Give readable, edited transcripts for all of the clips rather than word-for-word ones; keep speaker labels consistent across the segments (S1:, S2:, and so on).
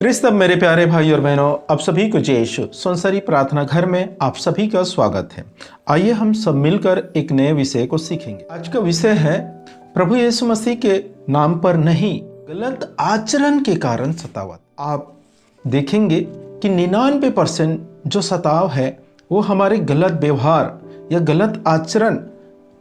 S1: क्रिस्तव मेरे प्यारे भाई और बहनों, आप सभी को जय यीशु। संसारी प्रार्थना घर में आप सभी का स्वागत है। आइए हम सब मिलकर एक नए विषय को सीखेंगे। आज का विषय है प्रभु यीशु मसीह के नाम पर नहीं, गलत आचरण के कारण सतावत। आप देखेंगे कि 99% जो सताव है वो हमारे गलत व्यवहार या गलत आचरण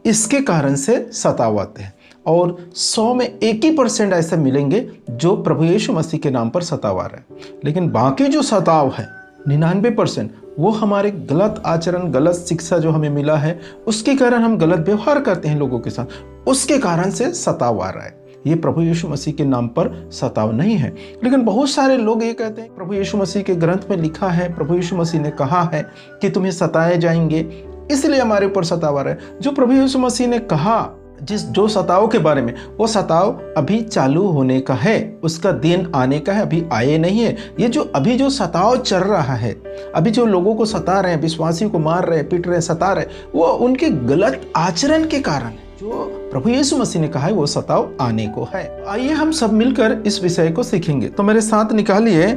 S1: इसके कारण से सतावत है, और 100 में 1% ऐसे मिलेंगे जो प्रभु यीशु मसीह के नाम पर सतावा है। लेकिन बाकी जो सताव है 99% वो हमारे गलत आचरण, गलत शिक्षा जो हमें मिला है उसके कारण हम गलत व्यवहार करते हैं लोगों के साथ, उसके कारण से सताव आ रहा है। ये प्रभु यीशु मसीह के नाम पर सताव नहीं है। लेकिन बहुत सारे लोग ये कहते हैं प्रभु यीशु मसीह के ग्रंथ में लिखा है, प्रभु यीशु मसीह ने कहा है कि तुम्हें सताए जाएंगे, इसलिए हमारे ऊपर सताव आ रहा है। जो प्रभु यीशु मसीह ने कहा जो सताव के बारे में, वो सताव अभी चालू होने का है, उसका दिन आने का है, अभी आए नहीं है। ये जो अभी जो सताव चल रहा है, अभी जो लोगों को सता रहे हैं, विश्वासियों को मार रहे हैं, पीट रहे हैं, सता रहे हैं, वो उनके गलत आचरण के कारण है। जो प्रभु यीशु मसीह ने कहा है वो सताव आने को है। आइए हम सब मिलकर इस विषय को सीखेंगे। तो मेरे साथ निकालिए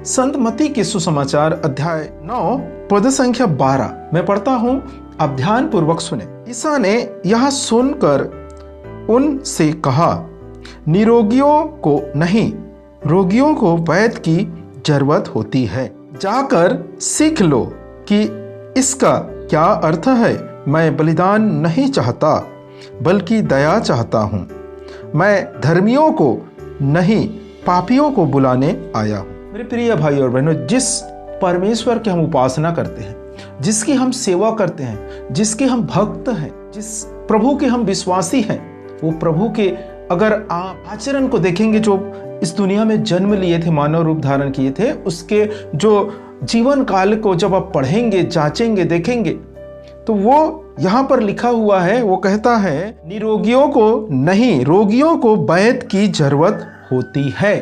S1: संत मत्ती के सुसमाचार अध्याय 9 पद संख्या 12। मैं पढ़ता हूँ, आप ध्यान पूर्वक सुने। ईसा ने यह सुनकर उनसे कहा, निरोगियों को नहीं, रोगियों को वैद्य की जरूरत होती है। जाकर सीख लो कि इसका क्या अर्थ है। मैं बलिदान नहीं चाहता बल्कि दया चाहता हूँ। मैं धर्मियों को नहीं, पापियों को बुलाने आया हूँ। मेरे प्रिय भाई और बहनों, जिस परमेश्वर की हम उपासना करते हैं, जिसकी हम सेवा करते हैं, जिसके हम भक्त हैं, जिस प्रभु के हम विश्वासी हैं, वो प्रभु के अगर आप आचरण को देखेंगे, जो इस दुनिया में जन्म लिए थे, मानव रूप धारण किए थे, उसके जो जीवन काल को जब आप पढ़ेंगे, जांचेंगे, देखेंगे, तो वो यहाँ पर लिखा हुआ है, वो कहता है निरोगियों को नहीं, रोगियों को वैद्य की जरूरत होती है।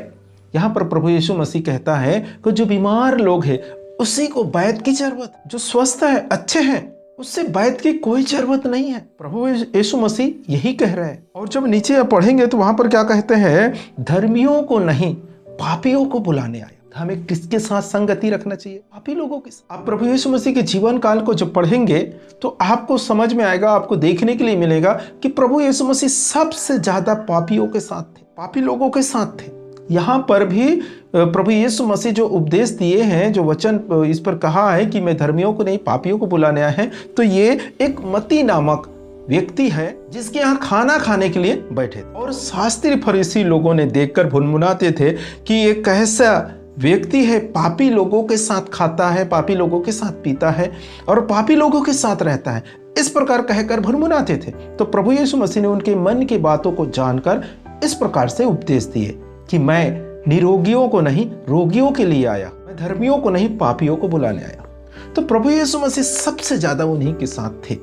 S1: यहाँ पर प्रभु यीशु मसीह कहता है कि जो बीमार लोग हैं उसी को वैद्य की जरूरत, जो स्वस्थ है, अच्छे हैं, उससे वैद्य की कोई जरूरत नहीं है। प्रभु यीशु मसीह यही कह रहे हैं। और जब नीचे आप पढ़ेंगे तो वहां पर क्या कहते हैं, धर्मियों को नहीं, पापियों को बुलाने आया। हमें किसके साथ संगति रखना चाहिए? पापी लोगों के साथ। आप प्रभु यीशु मसीह के जीवन काल को जब पढ़ेंगे तो आपको समझ में आएगा, आपको देखने के लिए मिलेगा कि प्रभु यीशु मसीह सबसे ज्यादा पापियों के साथ थे, पापी लोगों के साथ थे। यहाँ पर भी प्रभु यीशु मसीह जो उपदेश दिए हैं, जो वचन इस पर कहा है कि मैं धर्मियों को नहीं, पापियों को बुलाने आया है, तो ये एक मत्ती नामक व्यक्ति है जिसके यहाँ खाना खाने के लिए बैठे थे। और शास्त्री फरीसी लोगों ने देखकर भुनभुनाते थे कि ये कैसा व्यक्ति है, पापी लोगों के साथ खाता है, पापी लोगों के साथ पीता है और पापी लोगों के साथ रहता है, इस प्रकार कहकर भुनभुनाते थे। तो प्रभु यीशु मसीह ने उनके मन की बातों को जानकर इस प्रकार से उपदेश दिए कि मैं निरोगियों को नहीं, रोगियों के लिए आया, मैं धर्मियों को नहीं, पापियों को बुलाने आया। तो प्रभु यीशु मसीह सबसे ज्यादा उन्हीं के साथ थे,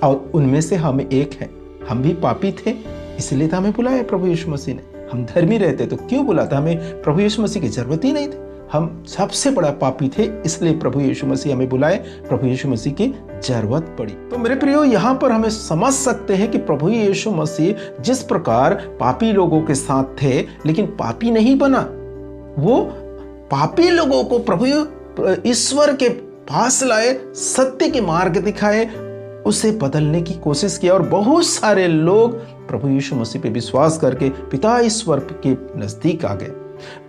S1: और उनमें से हम एक हैं। हम भी पापी थे, इसलिए तो हमें बुलाया प्रभु यीशु मसीह ने। हम धर्मी रहते तो क्यों बुलाता? हमें प्रभु यीशु मसीह की जरूरत ही नहीं थी। हम सबसे बड़ा पापी थे, इसलिए प्रभु यीशु मसीह हमें बुलाए, प्रभु यीशु मसीह की जरूरत पड़ी। तो मेरे प्रियो, यहाँ पर हमें समझ सकते हैं कि प्रभु यीशु मसीह जिस प्रकार पापी लोगों के साथ थे लेकिन पापी नहीं बना, वो पापी लोगों को प्रभु ईश्वर के पास लाए, सत्य के मार्ग दिखाए, उसे बदलने की कोशिश किया, और बहुत सारे लोग प्रभु यीशु मसीह पे विश्वास करके पिता ईश्वर के नजदीक आ गए।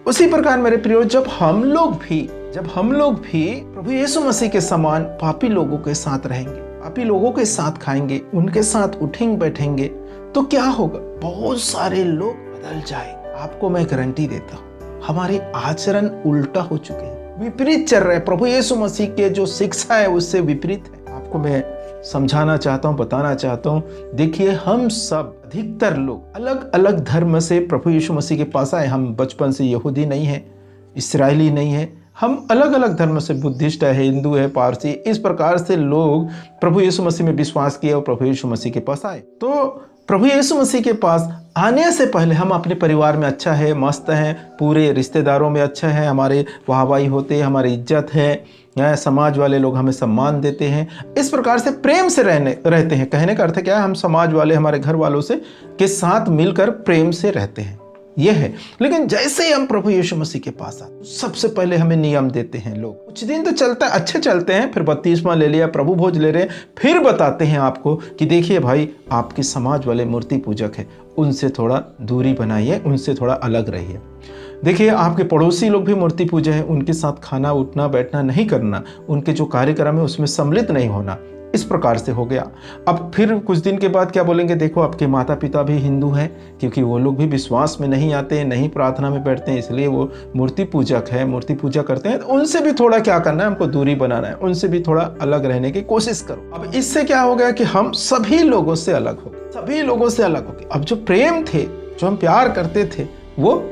S1: उसी प्रकार मेरे प्रियो, जब हम लोग भी प्रभु यीशु मसीह के समान पापी लोगों के साथ रहेंगे, पापी लोगों के साथ खाएंगे, उनके साथ उठेंगे बैठेंगे, तो क्या होगा? बहुत सारे लोग बदल जाएंगे। आपको मैं गारंटी देता हूँ, हमारे आचरण उल्टा हो चुके हैं, विपरीत चल रहे हैं। प्रभु यीशु मसीह के जो शिक्षा है उससे विपरीत है। आपको मैं समझाना चाहता हूँ, बताना चाहता हूँ। देखिए, हम सब अधिकतर लोग अलग अलग धर्म से प्रभु यीशु मसीह के पास आए। हम बचपन से यहूदी नहीं है, इस्राएली नहीं है, हम अलग अलग धर्म से, बुद्धिस्ट है, हिंदू है, पारसी, इस प्रकार से लोग प्रभु यीशु मसीह में विश्वास किए और प्रभु यीशु मसीह के पास आए। तो प्रभु यीशु मसीह के पास आने से पहले हम अपने परिवार में अच्छा है, मस्त हैं, पूरे रिश्तेदारों में अच्छा है, हमारे वाहवाही होते हैं, हमारी इज्जत है, समाज वाले लोग हमें सम्मान देते हैं, इस प्रकार से प्रेम से रहते हैं। कहने का अर्थ क्या है? हम समाज वाले, हमारे घर वालों से के साथ मिलकर प्रेम से रहते हैं। ये है। लेकिन जैसे ही हम प्रभु यीशु मसीह के पास आते, सबसे पहले हमें नियम देते हैं लोग। कुछ दिन तो चलता है, अच्छे चलते हैं, फिर बपतिस्मा ले लिया, प्रभु भोज ले रहे हैं, फिर बताते हैं आपको कि देखिए भाई, आपके समाज वाले मूर्ति पूजक है, उनसे थोड़ा दूरी बनाइए, उनसे थोड़ा अलग रहिए। देखिए, आपके पड़ोसी लोग भी मूर्ति पूजा है, उनके साथ खाना उठना बैठना नहीं करना, उनके जो कार्यक्रम है उसमें सम्मिलित नहीं होना। इस प्रकार से हो गया। अब फिर कुछ दिन के बाद क्या बोलेंगे, देखो आपके माता पिता भी हिंदू हैं, क्योंकि वो लोग भी विश्वास में नहीं आते हैं, नहीं प्रार्थना में बैठते हैं, इसलिए वो मूर्ति पूजक है, मूर्ति पूजा करते हैं, तो उनसे भी थोड़ा क्या करना है, हमको दूरी बनाना है, उनसे भी थोड़ा अलग रहने की कोशिश करो। अब इससे क्या हो गया कि हम सभी लोगों से अलग हो गए, सभी लोगों से अलग हो गए। अब जो प्रेम थे, जो हम प्यार करते थे, वो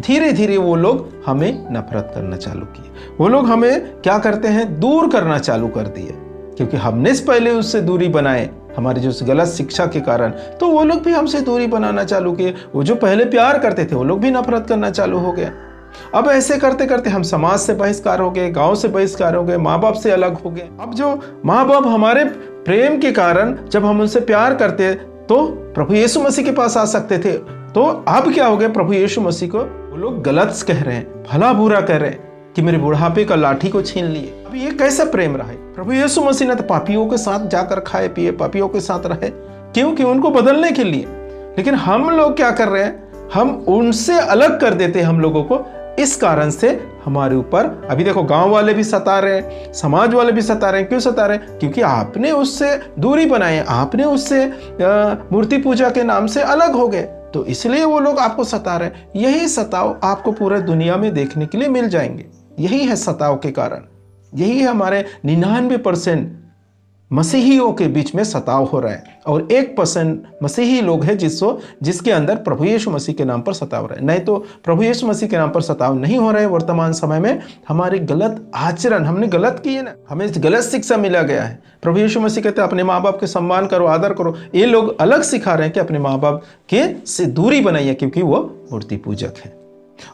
S1: धीरे धीरे वो लोग हमें नफरत करना चालू किए। वो लोग हमें क्या करते हैं, दूर करना चालू कर दिए, क्योंकि हमने पहले उससे दूरी बनाए, हमारी जो गलत शिक्षा के कारण, तो वो लोग भी हमसे दूरी बनाना चालू किए। वो जो पहले प्यार करते थे, वो लोग भी नफरत करना चालू हो गया। अब ऐसे करते करते हम समाज से बहिष्कार हो गए, गांव से बहिष्कार हो गए, माँ बाप से अलग हो गए। अब जो माँ बाप हमारे प्रेम के कारण जब हम उनसे प्यार करते तो प्रभु यीशु मसीह के पास आ सकते थे, तो अब क्या हो गया, प्रभु यीशु मसीह को वो लोग गलत कह रहे हैं, भला बुरा कह रहे हैं कि मेरे बुढ़ापे का लाठी को छीन लिए। अब ये कैसा प्रेम रहा है? प्रभु यीशु मसीह ने तो पापियों के साथ जाकर खाए पिए, पापियों के साथ रहे, क्योंकि उनको बदलने के लिए। लेकिन हम लोग क्या कर रहे हैं, हम उनसे अलग कर देते हैं हम लोगों को। इस कारण से हमारे ऊपर अभी देखो, गांव वाले भी सता रहे हैं, समाज वाले भी सता रहे हैं। क्यों सता रहे हैं? क्योंकि आपने उससे दूरी बनाई, आपने उससे मूर्ति पूजा के नाम से अलग हो गए, तो इसलिए वो लोग आपको सता रहे हैं। यही सताव आपको पूरे दुनिया में देखने के लिए मिल जाएंगे। यही है सताव के कारण, यही हमारे 99% मसीहियों के बीच में सताव हो रहा है, और 1% मसीही लोग हैं जिसके अंदर प्रभु यीशु मसीह के नाम पर सताव हो रहा है। नहीं तो प्रभु यीशु मसीह के नाम पर सताव नहीं हो रहा है। वर्तमान समय में हमारे गलत आचरण, हमने गलत किए ना, हमें गलत शिक्षा मिला गया है। प्रभु यीशु मसीह कहते हैं अपने माँ बाप के सम्मान करो, आदर करो। ये लोग अलग सिखा रहे हैं कि अपने माँ बाप के से दूरी बनाइए, क्योंकि वो मूर्ति पूजक है।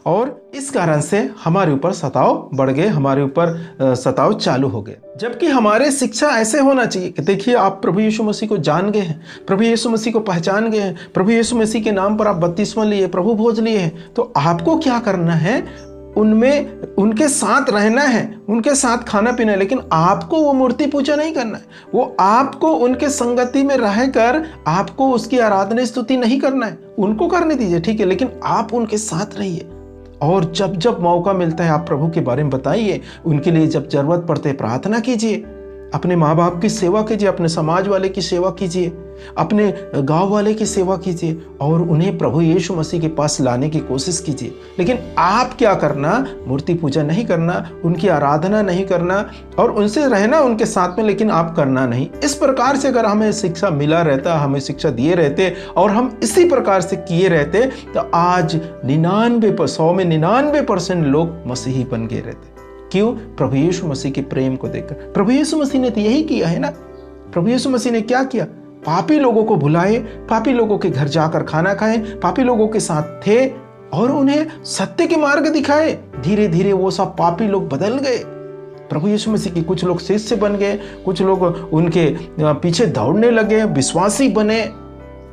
S1: और इस कारण से हमारे ऊपर सताव बढ़ गए, हमारे ऊपर सताव चालू हो गए। जबकि हमारे शिक्षा ऐसे होना चाहिए कि देखिए, आप प्रभु यीशु मसीह को जान गए हैं, प्रभु यीशु मसीह को पहचान गए हैं, प्रभु यीशु मसीह के नाम पर आप बपतिस्मा लिए, प्रभु भोज लिए हैं, तो आपको क्या करना है, उनमें उनके साथ रहना है, उनके साथ खाना पीना है। लेकिन आपको वो मूर्ति पूजा नहीं करना है, वो आपको उनके संगति में रहकर आपको उसकी आराधना स्तुति नहीं करना है। उनको करने दीजिए, ठीक है, लेकिन आप उनके साथ रहिए। और जब जब मौका मिलता है आप प्रभु के बारे में बताइए, उनके लिए जब जरूरत पड़ते है प्रार्थना कीजिए, अपने माँ बाप की सेवा कीजिए, अपने समाज वाले की सेवा कीजिए, अपने गांव वाले की सेवा कीजिए, और उन्हें प्रभु यीशु मसीह के पास लाने की कोशिश कीजिए। लेकिन आप क्या करना, मूर्ति पूजा नहीं करना, उनकी आराधना नहीं करना, और उनसे रहना उनके साथ में, लेकिन आप करना नहीं। इस प्रकार से अगर हमें शिक्षा मिला रहता, हमें शिक्षा दिए रहते, और हम इसी प्रकार से किए रहते, तो आज 99% लोग मसीही बन गए रहते। क्यों? प्रभु यीशु मसीह के प्रेम को देखकर। प्रभु यीशु मसीह ने तो यही किया है ना। प्रभु यीशु मसीह ने क्या किया? पापी लोगों को बुलाए, पापी लोगों के घर जाकर खाना खाए, पापी लोगों के साथ थे, और उन्हें सत्य के मार्ग दिखाए। धीरे धीरे वो सब पापी लोग बदल गए। प्रभु यीशु मसीह के कुछ लोग शिष्य बन गए, कुछ लोग उनके पीछे दौड़ने लगे, विश्वासी बने।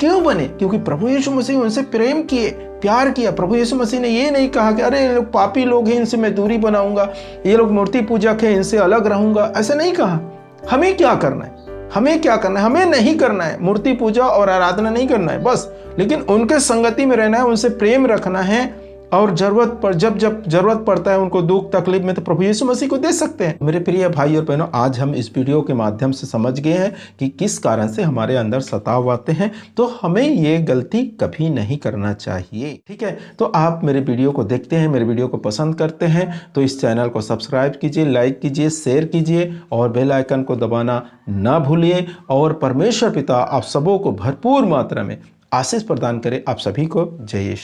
S1: क्यों बने? क्योंकि प्रभु यीशु मसीह उनसे प्रेम किए, प्यार किया। प्रभु यीशु मसीह ने ये नहीं कहा कि अरे ये लोग पापी लोग हैं, इनसे मैं दूरी बनाऊंगा, ये लोग मूर्ति पूजक हैं, इनसे अलग रहूंगा, ऐसा नहीं कहा। हमें क्या करना है? हमें क्या करना है? हमें नहीं करना है मूर्ति पूजा और आराधना नहीं करना है बस, लेकिन उनके संगति में रहना है, उनसे प्रेम रखना है, और जरूरत पर जब जरूरत पड़ता है उनको दुख तकलीफ में, तो प्रभु यीशु मसीह को दे सकते हैं। मेरे प्रिय भाई और बहनों, आज हम इस वीडियो के माध्यम से समझ गए हैं कि किस कारण से हमारे अंदर सताव आते हैं, तो हमें ये गलती कभी नहीं करना चाहिए। ठीक है, तो आप मेरे वीडियो को देखते हैं, मेरे वीडियो को पसंद करते हैं, तो इस चैनल को सब्सक्राइब कीजिए, लाइक कीजिए, शेयर कीजिए, और बेल आइकन को दबाना ना भूलिए। और परमेश्वर पिता आप सबों को भरपूर मात्रा में आशीष प्रदान करे। आप सभी को जय यीशु।